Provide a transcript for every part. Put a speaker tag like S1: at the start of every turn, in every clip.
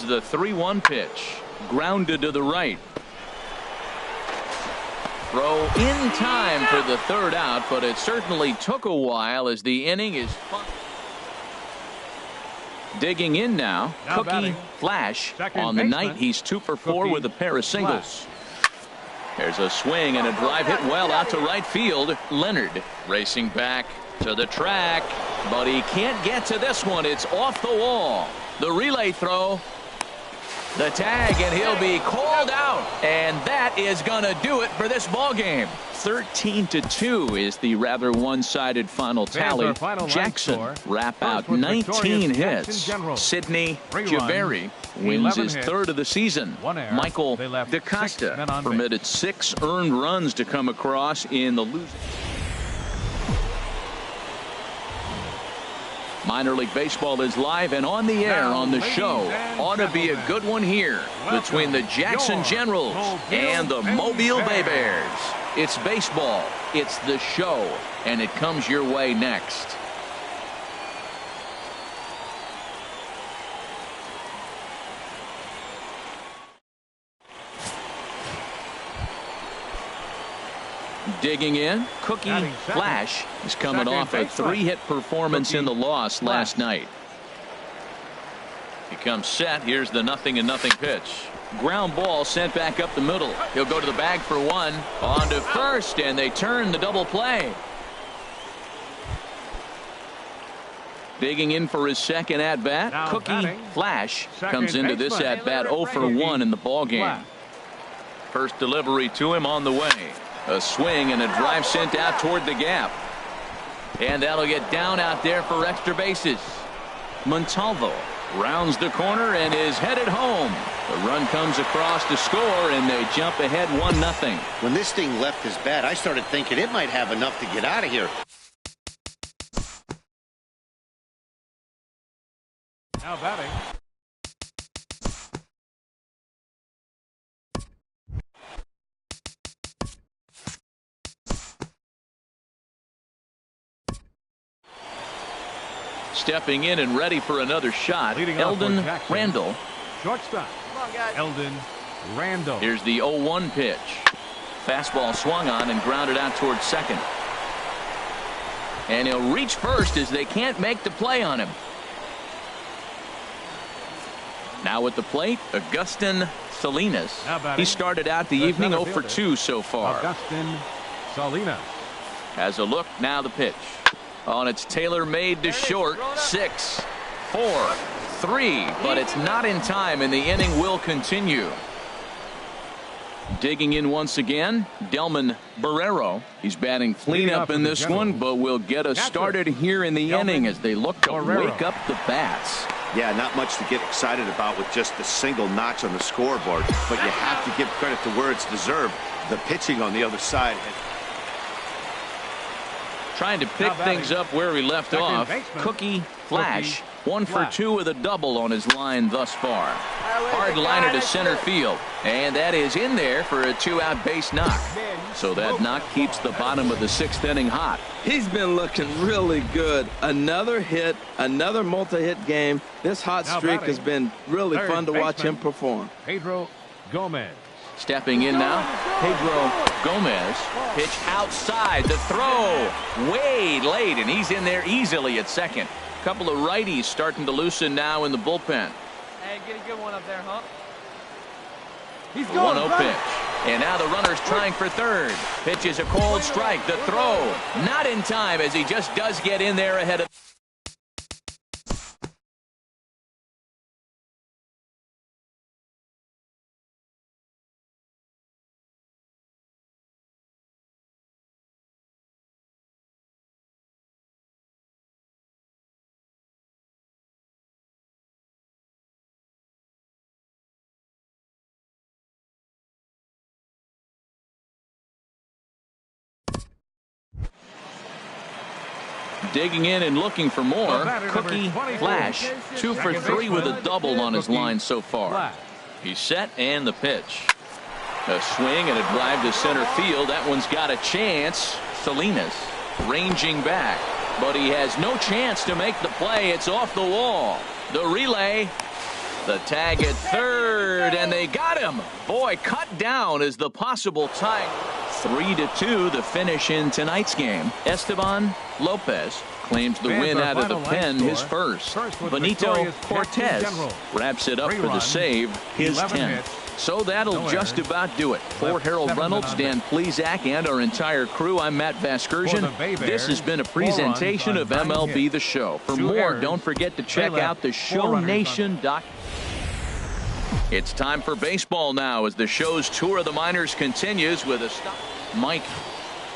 S1: Here's the 3-1 pitch. Grounded to the right. Throw in time for the third out, but it certainly took a while as the inning is fun. Digging in now, Cookie Flash. On the night, he's 2 for 4 with a pair of singles. There's a swing and a drive hit well out to right field. Leonard racing back to the track, but he can't get to this one. It's off the wall. The relay throw. The tag, and he'll be called out, and that is going to do it for this ball game. 13-2 is the rather one-sided final tally. Jackson wrap out 19 hits. Sidney Javeri wins his 3rd of the season. Michael DeCosta permitted 6 earned runs to come across in the losing. Minor League Baseball is live and on the air on the show. Ought to be a good one here between the Jackson Generals and the Mobile Bay Bears. It's baseball, it's the show, and it comes your way next. Digging in, Cookie Flash is coming off a 3-hit performance in the loss last night. He comes set. Here's the 0-0 pitch. Ground ball sent back up the middle. He'll go to the bag for 1. On to first, and they turn the double play. Digging in for his second at-bat, Cookie Flash comes into this at-bat 0 for 1 in the ballgame. First delivery to him on the way. A swing and a drive sent out toward the gap. And that'll get down out there for extra bases. Montalvo rounds the corner and is headed home. The run comes across to score, and they jump ahead 1-0.
S2: When this thing left his bat, I started thinking it might have enough to get out of here.
S3: Now batting.
S1: Stepping in and ready for another shot, Eldon Randall.
S3: Shortstop, Eldon Randall.
S1: Here's the 0-1 pitch. Fastball swung on and grounded out towards second. And he'll reach first as they can't make the play on him. Now at the plate, Agustin Salinas. He started out the evening 0 for 2 so far.
S3: Agustin Salinas
S1: has a look. Now the pitch. On its tailor-made to short. 6, 4, 3, but it's not in time, and the inning will continue. Digging in once again, Delman Barrero. He's batting cleanup in this one, but will get us started here in the inning as they look to wake up the bats.
S2: Yeah, not much to get excited about with just a single notch on the scoreboard, but you have to give credit to where it's deserved. The pitching on the other side.
S1: Trying to pick things up where he left off. Cookie Flash, 1 for 2 with a double on his line thus far. Hard liner to center field, and that is in there for a 2-out base knock. So that knock keeps the bottom of the 6th inning hot.
S4: He's been looking really good. Another hit, another multi-hit game. This hot streak has been really fun to watch him perform.
S3: Pedro Gomez.
S1: Stepping in now, Pedro Gomez. Pitch outside, the throw way late, and he's in there easily at second. Couple of righties starting to loosen now in the bullpen.
S5: Hey, get a good one up there, huh?
S3: He's going
S1: 1-0 pitch. And now the runner's trying for third. Pitch is a cold strike. The throw not in time as he just does get in there ahead of. Digging in and looking for more. Cookie Flash, 2 for 3 with a double on his line so far. He's set, and the pitch. A swing and a drive to center field. That one's got a chance. Salinas ranging back, but he has no chance to make the play. It's off the wall. The relay, The tag at third, and they got him. Boy, cut down is the possible tie. 3-2, the finish in tonight's game. Esteban Lopez claims the win out of the pen, his first. Benito Cortez wraps it up for the save, his 10th. So that'll just about do it. For Harold Reynolds, Dan Plezak, and our entire crew, I'm Matt Vasgersian. This has been a presentation of MLB The Show. For more, don't forget to check out theshownation.com. It's time for baseball now as the show's tour of the minors continues with a stop. Mike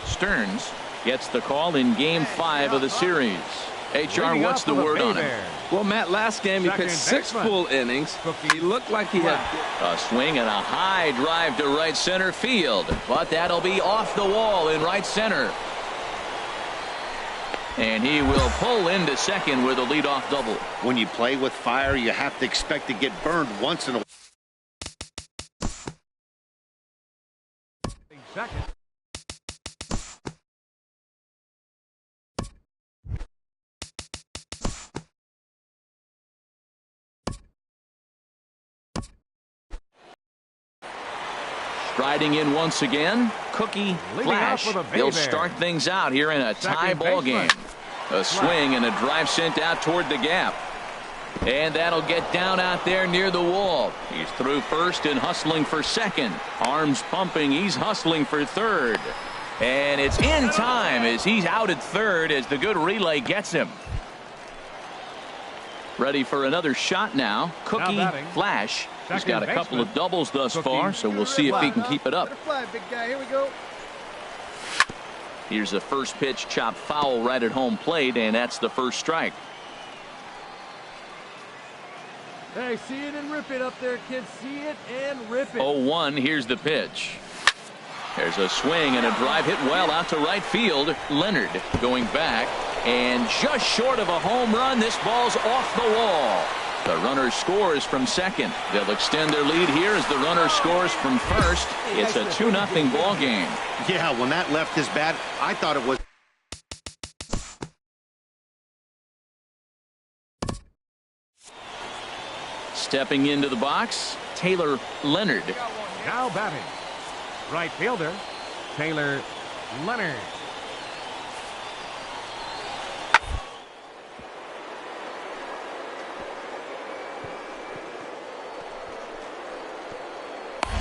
S1: Stearns gets the call in Game 5 of the series. HR, what's the word on it?
S4: Well, Matt, last game he pitched 6 full innings. He looked like he had
S1: a swing and a high drive to right center field, but that'll be off the wall in right center. And he will pull into second with a leadoff double.
S2: When you play with fire, you have to expect to get burned once in a while.
S3: Second.
S1: Striding in once again, Cookie Flash. He'll start things out here in a tie ball game. A swing and a drive sent out toward the gap. And that'll get down out there near the wall. He's through first and hustling for second. Arms pumping. He's hustling for third. And it's in time as he's out at third as the good relay gets him. Ready for another shot now. Cookie Flash. He's got a couple of doubles thus far, so we'll see if he can keep it up.
S5: Big guy. Here we go.
S1: Here's a first pitch chopped foul right at home plate, and that's the first strike.
S5: Hey, see it and rip it up there, kids. See it and rip it.
S1: 0-1, here's the pitch. There's a swing and a drive hit well out to right field. Leonard going back, and just short of a home run, this ball's off the wall. The runner scores from second. They'll extend their lead here as the runner scores from first. It's a 2-0 ball game.
S2: Yeah, when that left his bat, I thought it was.
S1: Stepping into the box, Taylor Leonard.
S3: Now batting, right fielder, Taylor Leonard.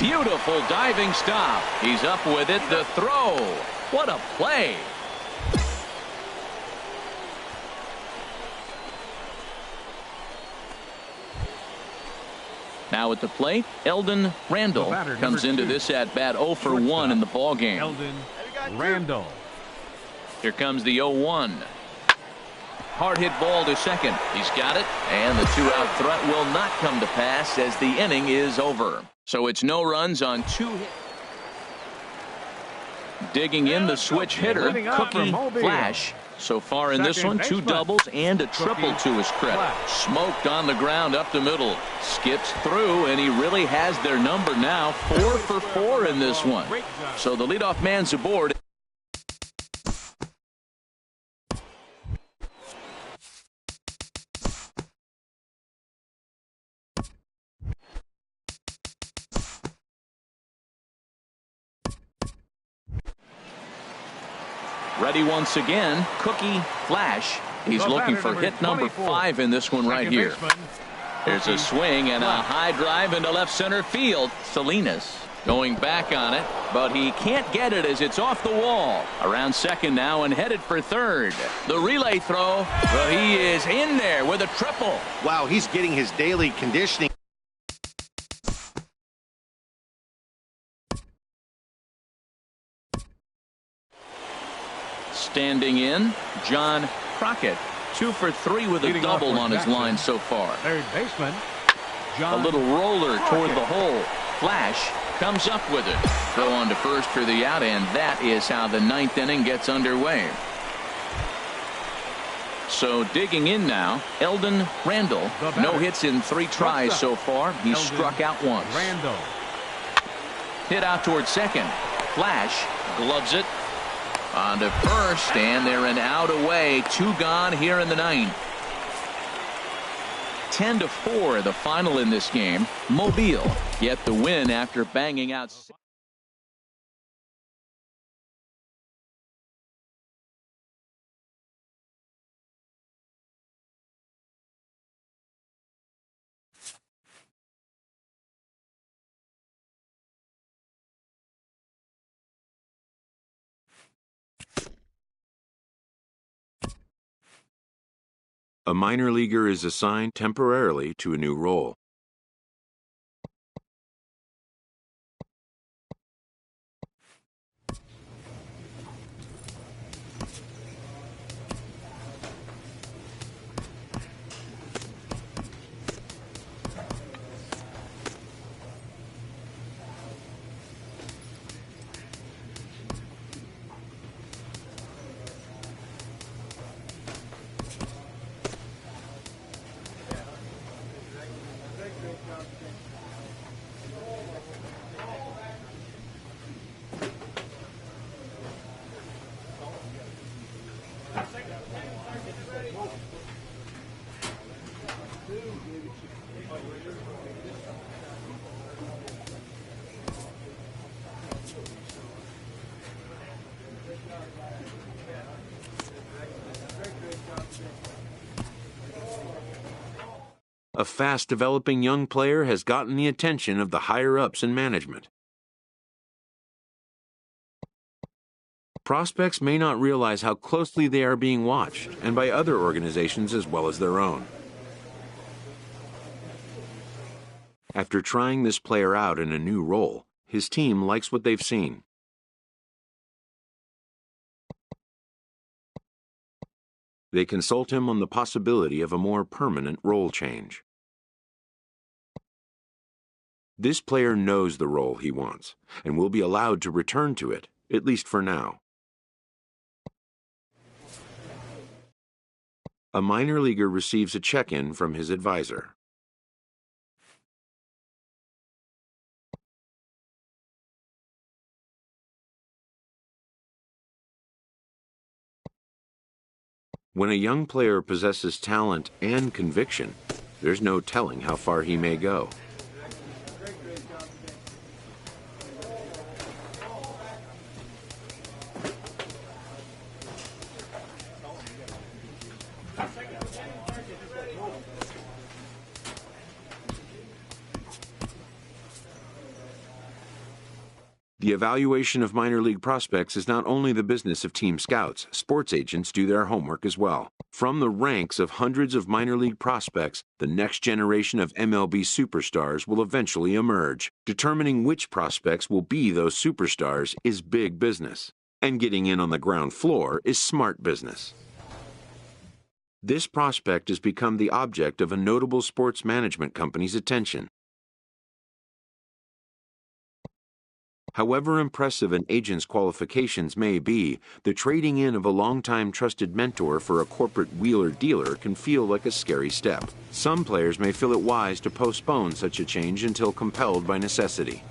S1: Beautiful diving stop. He's up with it. The throw. What a play. Now at the plate, Eldon Randall comes into this at bat 0 for 1 in the ball game.
S3: Eldon Randall.
S1: Here comes the 0-1. Hard hit ball to second. He's got it, and the 2-out threat will not come to pass as the inning is over. So it's no runs on 2 hits. Digging in the switch hitter, Cookie Flash. So far in this one, 2 doubles and a triple to his credit. Smoked on the ground up the middle. Skips through, and he really has their number now. 4 for 4 in this one. So the leadoff man's aboard. Ready once again, Cookie Flash. He's looking for hit number 5 in this one right here. There's a swing and a high drive into left center field. Salinas going back on it, but he can't get it as it's off the wall. Around second now and headed for third. The relay throw, but he is in there with a triple.
S2: Wow, he's getting his daily conditioning.
S1: Standing in, John Crockett, 2 for 3 with a double on his line so far.
S3: Third baseman,
S1: a little roller toward the hole. Flash comes up with it. Throw on to first for the out, and that is how the 9th inning gets underway. So digging in now, Eldon Randall. No hits in 3 tries so far. He's struck out once.
S3: Randall.
S1: Hit out toward second. Flash gloves it. On to first, and they're an out away. 2 gone here in the 9th. 10-4 the final in this game. Mobile get the win after banging out.
S6: A minor leaguer is assigned temporarily to a new role. A fast-developing young player has gotten the attention of the higher-ups in management. Prospects may not realize how closely they are being watched, and by other organizations as well as their own. After trying this player out in a new role, his team likes what they've seen. They consult him on the possibility of a more permanent role change. This player knows the role he wants and will be allowed to return to it, at least for now. A minor leaguer receives a check-in from his advisor. When a young player possesses talent and conviction, there's no telling how far he may go. The evaluation of minor league prospects is not only the business of team scouts. Sports agents do their homework as well. From the ranks of hundreds of minor league prospects, the next generation of MLB superstars will eventually emerge. Determining which prospects will be those superstars is big business. And getting in on the ground floor is smart business. This prospect has become the object of a notable sports management company's attention. However impressive an agent's qualifications may be, the trading in of a longtime trusted mentor for a corporate wheeler-dealer can feel like a scary step. Some players may feel it wise to postpone such a change until compelled by necessity.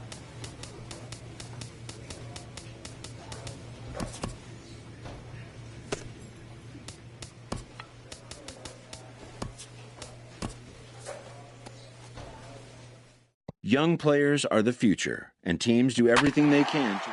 S6: Young players are the future, and teams do everything they can to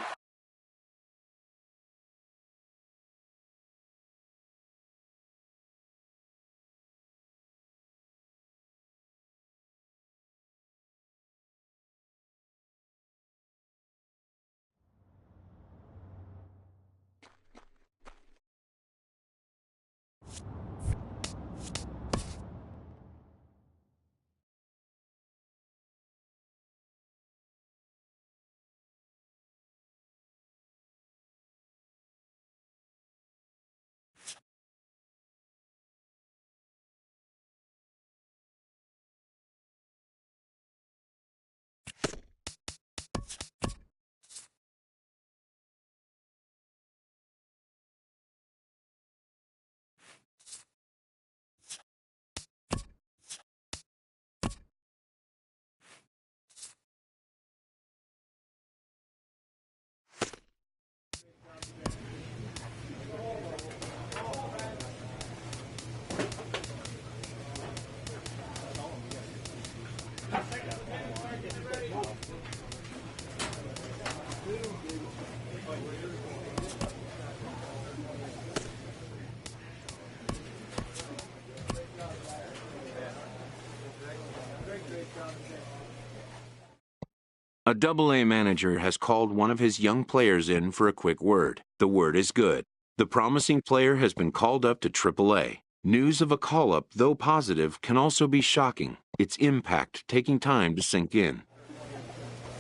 S6: A Double-A manager has called one of his young players in for a quick word. The word is good. The promising player has been called up to Triple-A. News of a call-up, though positive, can also be shocking, its impact taking time to sink in.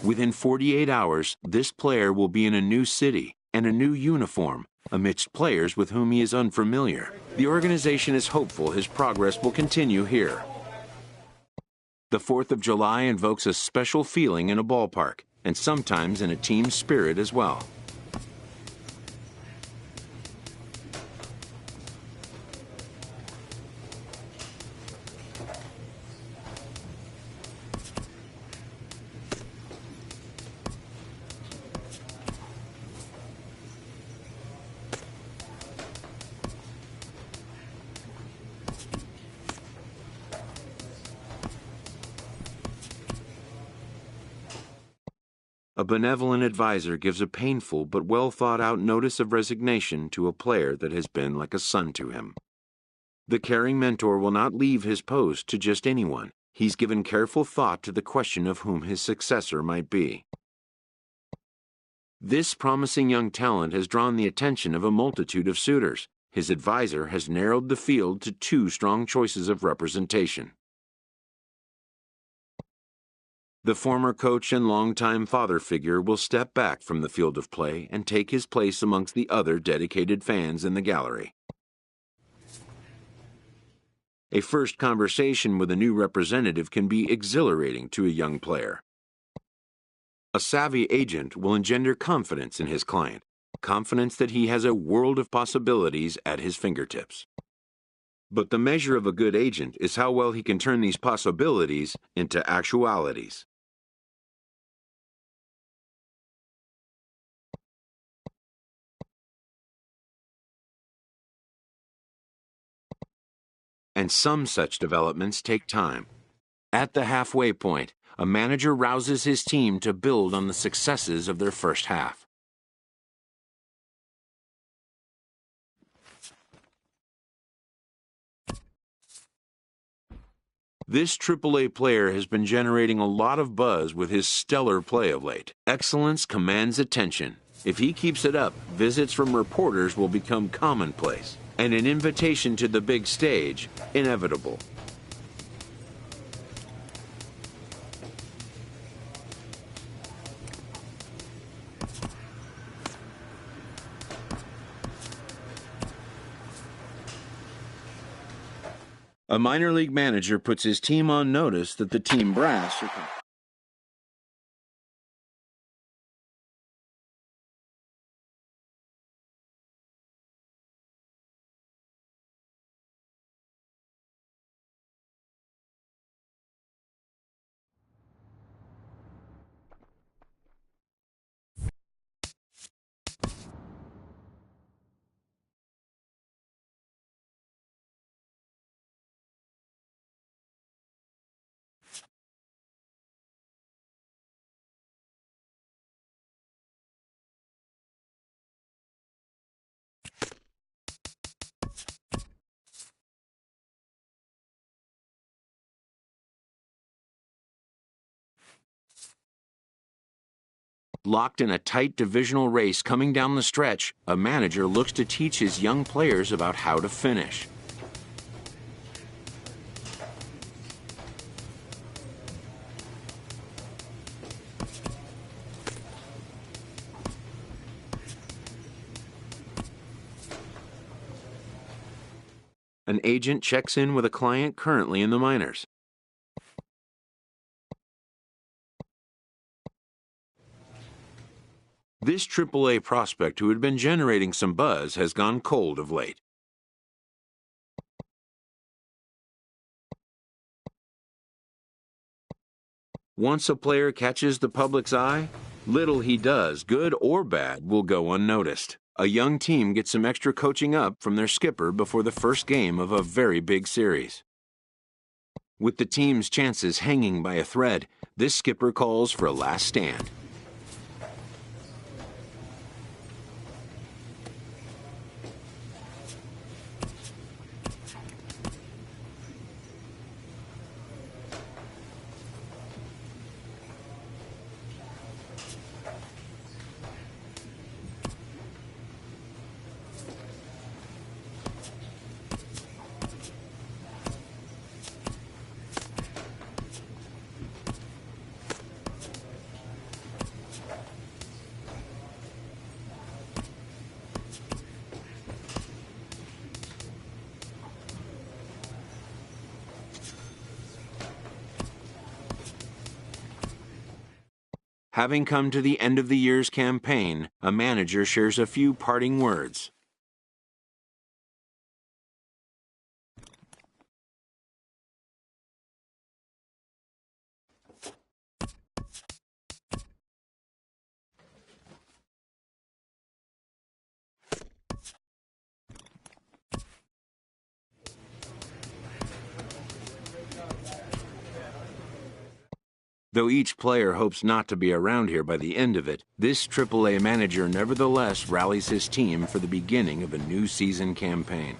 S6: Within 48 hours, this player will be in a new city and a new uniform, amidst players with whom he is unfamiliar. The organization is hopeful his progress will continue here. The 4th of July invokes a special feeling in a ballpark, and sometimes in a team spirit as well. A benevolent advisor gives a painful but well-thought-out notice of resignation to a player that has been like a son to him. The caring mentor will not leave his post to just anyone. He's given careful thought to the question of whom his successor might be. This promising young talent has drawn the attention of a multitude of suitors. His advisor has narrowed the field to 2 strong choices of representation. The former coach and longtime father figure will step back from the field of play and take his place amongst the other dedicated fans in the gallery. A first conversation with a new representative can be exhilarating to a young player. A savvy agent will engender confidence in his client, confidence that he has a world of possibilities at his fingertips. But the measure of a good agent is how well he can turn these possibilities into actualities. And some such developments take time. At the halfway point, a manager rouses his team to build on the successes of their first half. This Triple-A player has been generating a lot of buzz with his stellar play of late. Excellence commands attention. If he keeps it up, visits from reporters will become commonplace, and an invitation to the big stage inevitable. A minor league manager puts his team on notice that the team brass are coming. Locked in a tight divisional race coming down the stretch, a manager looks to teach his young players about how to finish. An agent checks in with a client currently in the minors. This Triple-A prospect who had been generating some buzz has gone cold of late. Once a player catches the public's eye, little he does, good or bad, will go unnoticed. A young team gets some extra coaching up from their skipper before the first game of a very big series. With the team's chances hanging by a thread, this skipper calls for a last stand. Having come to the end of the year's campaign, a manager shares a few parting words. Though each player hopes not to be around here by the end of it, this AAA manager nevertheless rallies his team for the beginning of a new season campaign.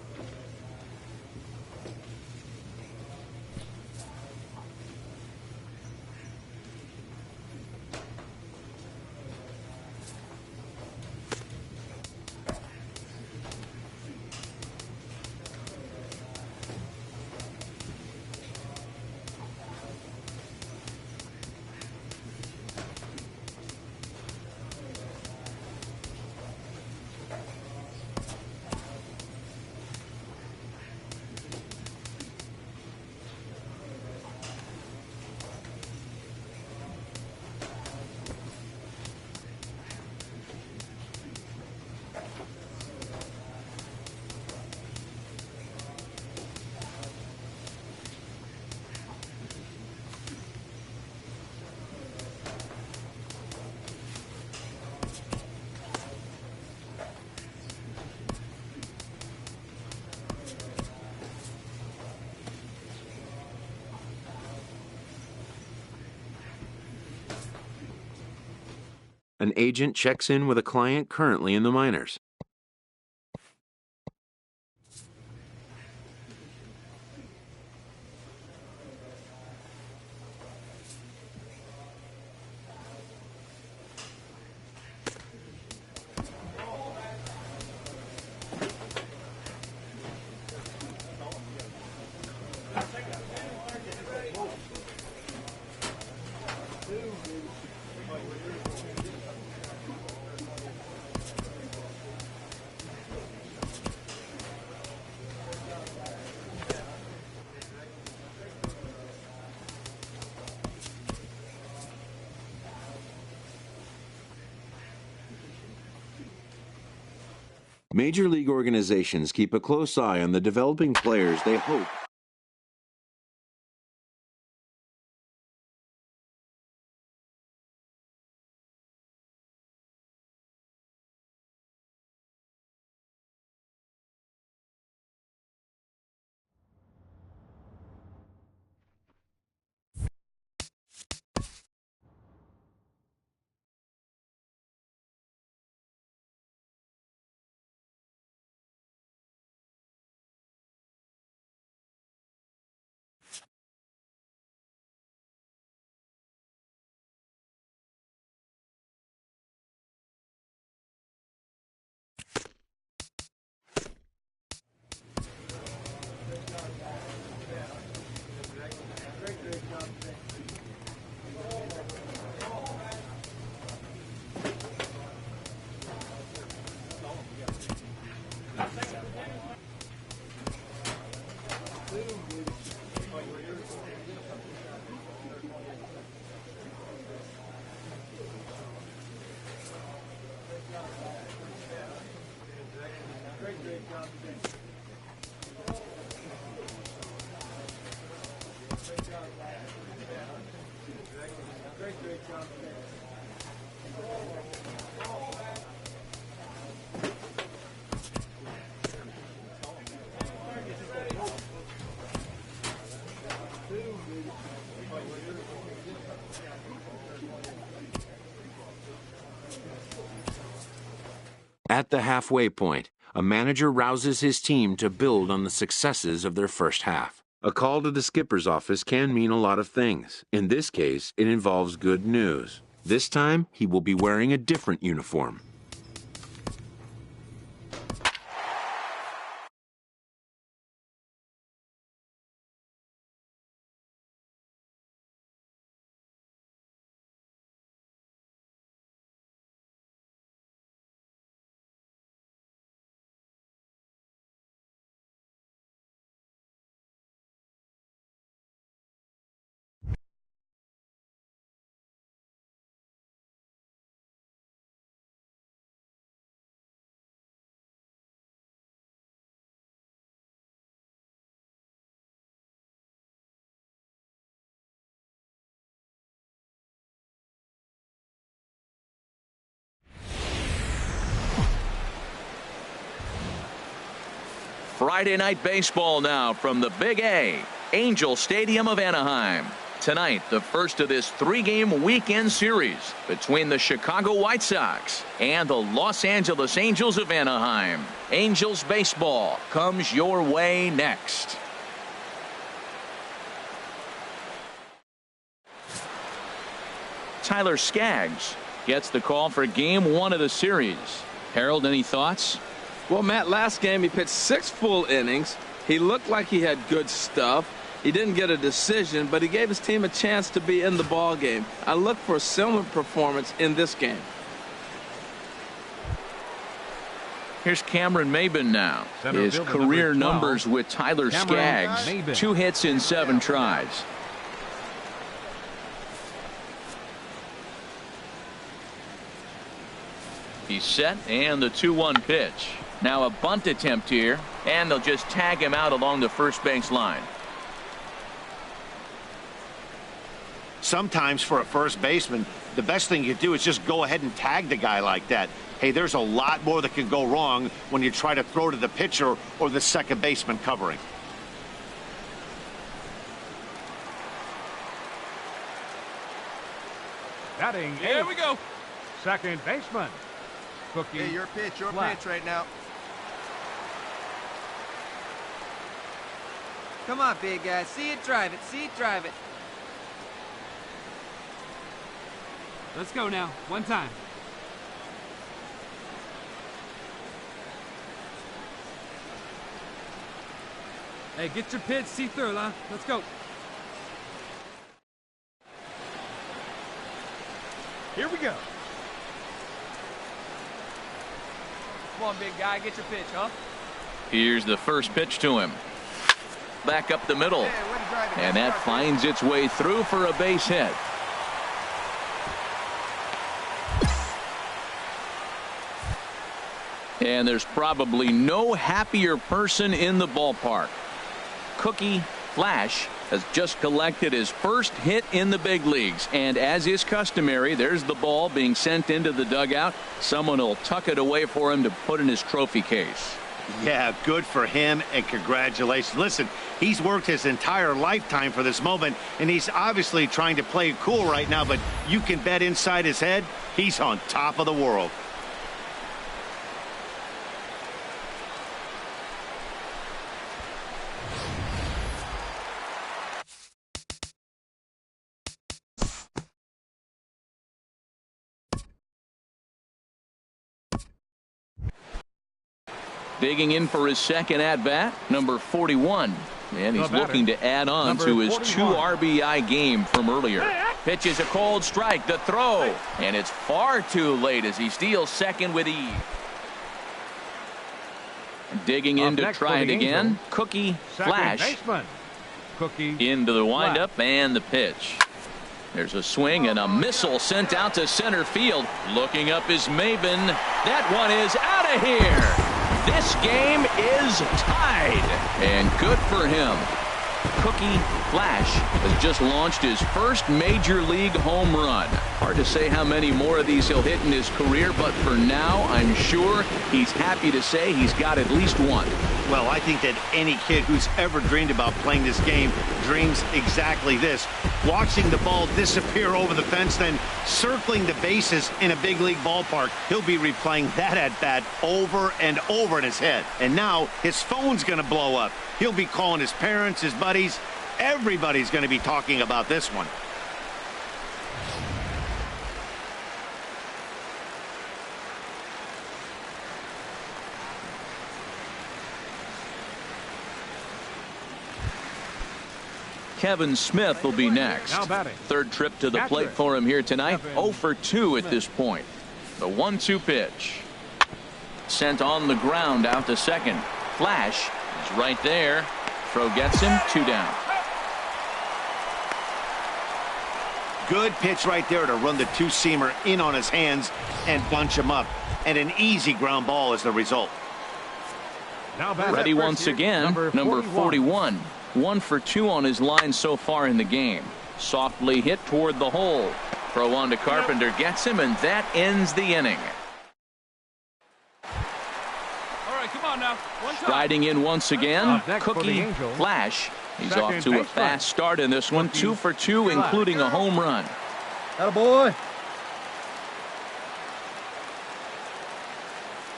S6: An agent checks in with a client currently in the minors. Major league organizations keep a close eye on the developing players they hope At the halfway point, a manager rouses his team to build on the successes of their first half. A call to the skipper's office can mean a lot of things. In this case, it involves good news. This time, he will be wearing a different uniform.
S1: Friday night baseball now from the Big A, Angel Stadium of Anaheim. Tonight, the first of this three-game weekend series between the Chicago White Sox and the Los Angeles Angels of Anaheim. Angels baseball comes your way next. Tyler Skaggs gets the call for game one of the series. Harold, any thoughts?
S4: Well, Matt, last game he pitched 6 full innings. He looked like he had good stuff. He didn't get a decision, but he gave his team a chance to be in the ball game. I look for a similar performance in this game.
S1: Here's Cameron Maybin now. His career numbers with Tyler Skaggs. 2 hits in 7 tries. He's set, and the 2-1 pitch. Now a bunt attempt here, and they'll just tag him out along the first base line.
S2: Sometimes for a first baseman, the best thing you do is just go ahead and tag the guy like that. Hey, there's a lot more that can go wrong when you try to throw to the pitcher or the second baseman covering.
S3: Batting.
S5: Here we go.
S3: Second baseman. Cookie.
S7: Hey, your pitch right now.
S8: Come on, big guy. See it, drive it. See it, drive it.
S5: Let's go now. One time. Hey, get your pitch. See through, huh? Let's go.
S3: Here we go.
S5: Come on, big guy. Get your pitch, huh?
S1: Here's the first pitch to him. Back up the middle. And that finds its way through for a base hit. And there's probably no happier person in the ballpark. Cookie Flash has just collected his first hit in the big leagues. And as is customary, there's the ball being sent into the dugout. Someone will tuck it away for him to put in his trophy case.
S2: Yeah, good for him, and congratulations. Listen, he's worked his entire lifetime for this moment, and he's obviously trying to play it cool right now, but you can bet inside his head, he's on top of the world.
S1: Digging in for his second at-bat, number 41. And he's looking to add on to his 2 RBI game from earlier. Pitches a cold strike, the throw. And it's far too late as he steals second with ease. Digging in to try it again. Cookie Flash.
S3: Cookie
S1: into the windup and the pitch. There's a swing and a missile sent out to center field. Looking up is Maybin. That one is out of here. This game is tied, and good for him. Cookie Flash has just launched his first major league home run. Hard to say how many more of these he'll hit in his career, but for now, I'm sure he's happy to say he's got at least one.
S2: Well, I think that any kid who's ever dreamed about playing this game dreams exactly this. Watching the ball disappear over the fence, then circling the bases in a big league ballpark. He'll be replaying that at-bat over and over in his head. And now his phone's going to blow up. He'll be calling his parents, his buddies. Everybody's going to be talking about this one.
S1: Kevin Smith will be next. Third trip to the plate for him here tonight. 0 for 2 at this point. The 1-2 pitch. Sent on the ground out to second. Flash is right there. Throw gets him. 2 down.
S2: Good pitch right there to run the 2-seamer in on his hands and bunch him up. And an easy ground ball is the result.
S1: Ready once again. Number 41. 1 for 2 on his line so far in the game. Softly hit toward the hole. Throw on to Carpenter gets him, and that ends the inning.
S5: All right, come on now.
S1: Striding in once again, Cookie
S3: Angels.
S1: Flash. He's
S3: Second
S1: off to a
S3: baseman.
S1: fast start in this one,
S3: Cookie
S1: 2 for 2, including a home run.
S5: Attaboy.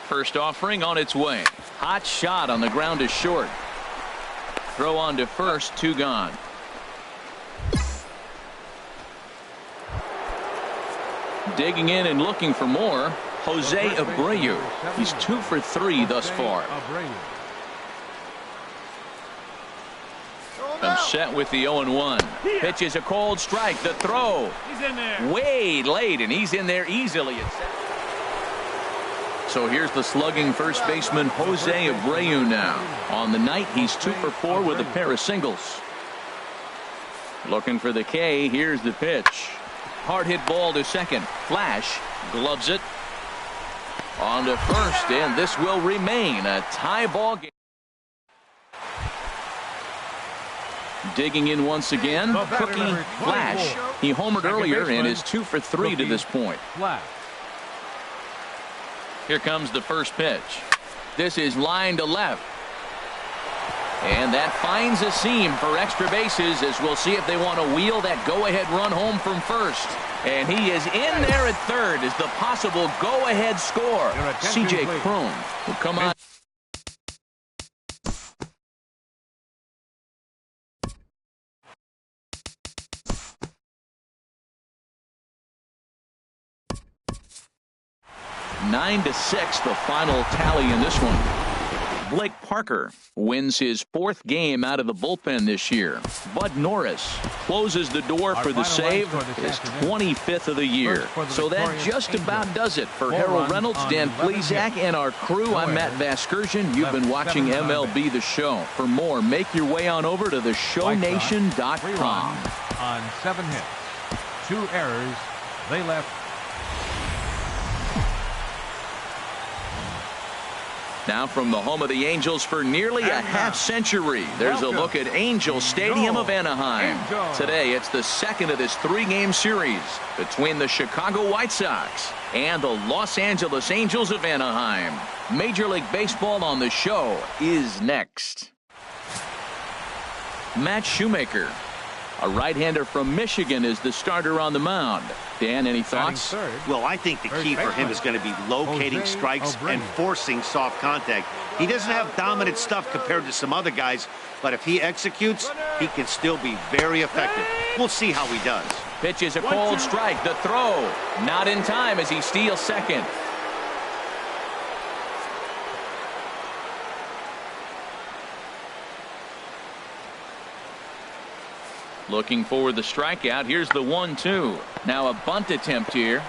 S1: First offering on its way. Hot shot on the ground is short. Throw on to first, 2 gone. Digging in and looking for more, Jose Abreu. He's 2 for 3 thus far. I'm set with the 0-1. Pitch is a cold strike. The throw.
S3: He's in there.
S1: Way late, and he's in there easily. So here's the slugging first baseman Jose Abreu now. On the night, he's 2 for 4 with a pair of singles. Looking for the K. Here's the pitch. Hard hit ball to second. Flash gloves it. On to first, and this will remain a tie ball game. Digging in once again, Cookie Flash. He homered earlier and is 2 for 3 to this point. Here comes the first pitch. This is line to left. And that finds a seam for extra bases, as we'll see if they want to wheel that go-ahead run home from first. And he is in there at third as the possible go-ahead score. C.J. Cron will come on. Nine to 6, the final tally in this one. Blake Parker wins his 4th game out of the bullpen this year. Bud Norris closes the door for the save, his 25th of the year. So that just about does it for Harold Reynolds, Dan Plesac, and our crew. I'm Matt Vasgersian. You've been watching MLB The Show. For more, make your way on over to theshownation.com.
S3: On 7 hits, 2 errors, they left.
S1: Now from the home of the Angels for nearly a half-century, there's a look at Angel Stadium of Anaheim. Today, it's the second of this 3-game series between the Chicago White Sox and the Los Angeles Angels of Anaheim. Major League Baseball on the show is next. Matt Shoemaker, a right-hander from Michigan, is the starter on the mound. Dan, any thoughts?
S2: Well, I think the key for him is going to be locating strikes and forcing soft contact. He doesn't have dominant stuff compared to some other guys, but if he executes, he can still be very effective. We'll see how he does.
S1: Pitch is a cold strike. The throw not in time as he steals second. Looking for the strikeout. Here's the 1-2. Now a bunt attempt here.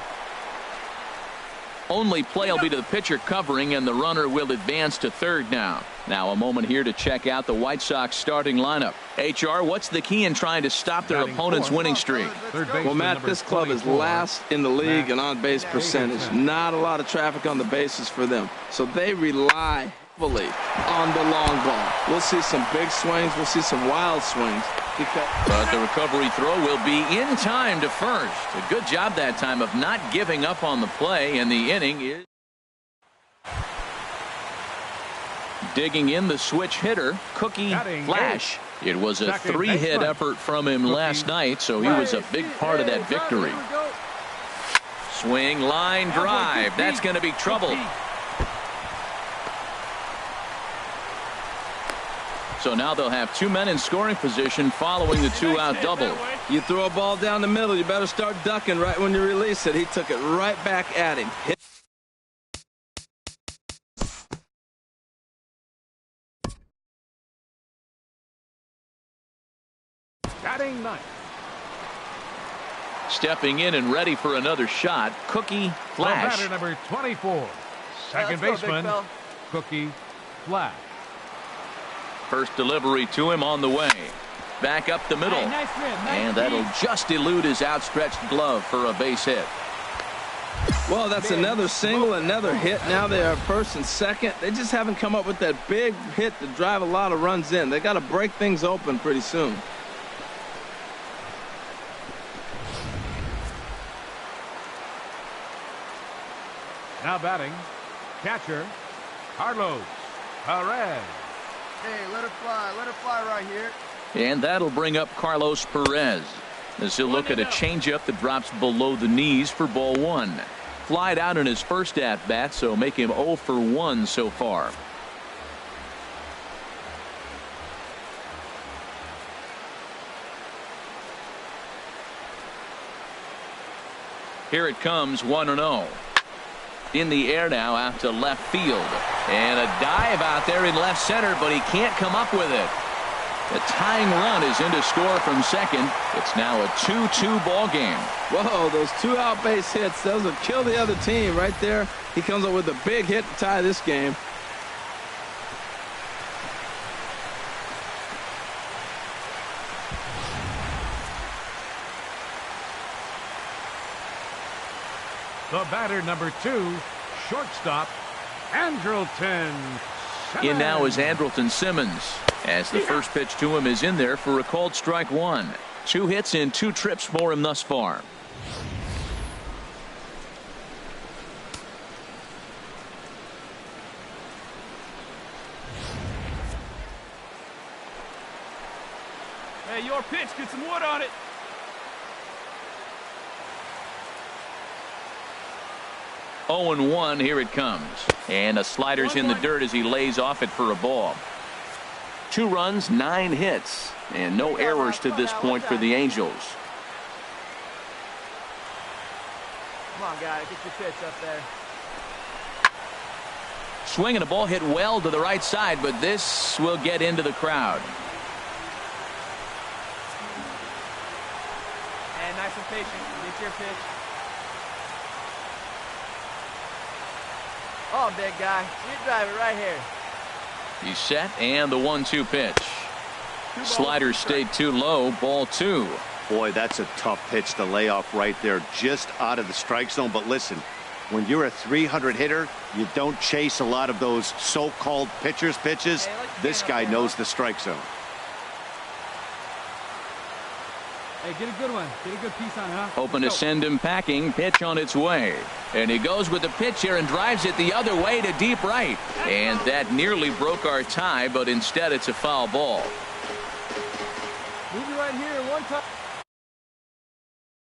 S1: Only play will be to the pitcher covering, and the runner will advance to third now. Now a moment here to check out the White Sox starting lineup. HR, what's the key in trying to stop their opponent's winning streak?
S4: Well, Matt, this club is last in the league in on-base percentage. Not a lot of traffic on the bases for them. So they rely heavily on the long ball. We'll see some big swings. We'll see some wild swings.
S1: But the recovery throw will be in time to first. A good job that time of not giving up on the play, and the inning is digging in the switch hitter, Cookie Flash. It was a 3-hit effort from him last night, so he was a big part of that victory. Swing, line drive. That's going to be trouble. So now they'll have 2 men in scoring position following the 2-out double.
S4: You throw a ball down the middle, you better start ducking right when you release it. He took it right back at him.
S3: Batting ninth.
S1: Stepping in and ready for another shot, Cookie Flash.
S3: Batter number 24, second baseman, Cookie Flash.
S1: First delivery to him on the way. Back up the middle. And that'll just elude his outstretched glove for a base hit.
S4: Well, that's another single, another hit. Now they are first and second. They just haven't come up with that big hit to drive a lot of runs in. They got to break things open pretty soon.
S3: Now batting, catcher, Carlos Perez.
S7: Hey, let her fly right here.
S1: And that'll bring up Carlos Perez as he'll look at a changeup that drops below the knees for ball one. Flied out in his first at bat, so make him 0 for 1 so far. Here it comes, 1-0. In the air now out to left field. And a dive out there in left center, but he can't come up with it. The tying run is in to score from second. It's now a 2-2 ball game.
S4: Whoa, those 2 out base hits, those will kill the other team right there. He comes up with a big hit to tie this game.
S3: The batter, number 2, shortstop, Andrelton.
S1: In now is Andrelton Simmons, as the first pitch to him is in there for a called strike one. 2 hits and 2 trips for him thus far.
S5: Hey, your pitch. Get some wood on it.
S1: Oh and 1, here it comes. And a slider's in the dirt as he lays off it for a ball. 2 runs, 9 hits, and no errors to this point for the Angels.
S8: Come on, guys, get your pitch up there.
S1: Swing and a ball hit well to the right side, but this will get into the crowd.
S8: And nice and patient. Get your pitch. Oh, big guy. You drive it right here.
S1: He's set, and the 1-2 pitch. Slider stayed too low, ball 2.
S2: Boy, that's a tough pitch to lay off right there, just out of the strike zone. But listen, when you're a 300 hitter, you don't chase a lot of those so-called pitchers' pitches. This guy knows the strike zone.
S5: Hey, get a good one. Get a good piece on it, huh?
S1: Hoping to send him packing. Pitch on its way. And he goes with the pitch here and drives it the other way to deep right. And that nearly broke our tie, but instead it's a foul ball.
S5: Move it right here. One time.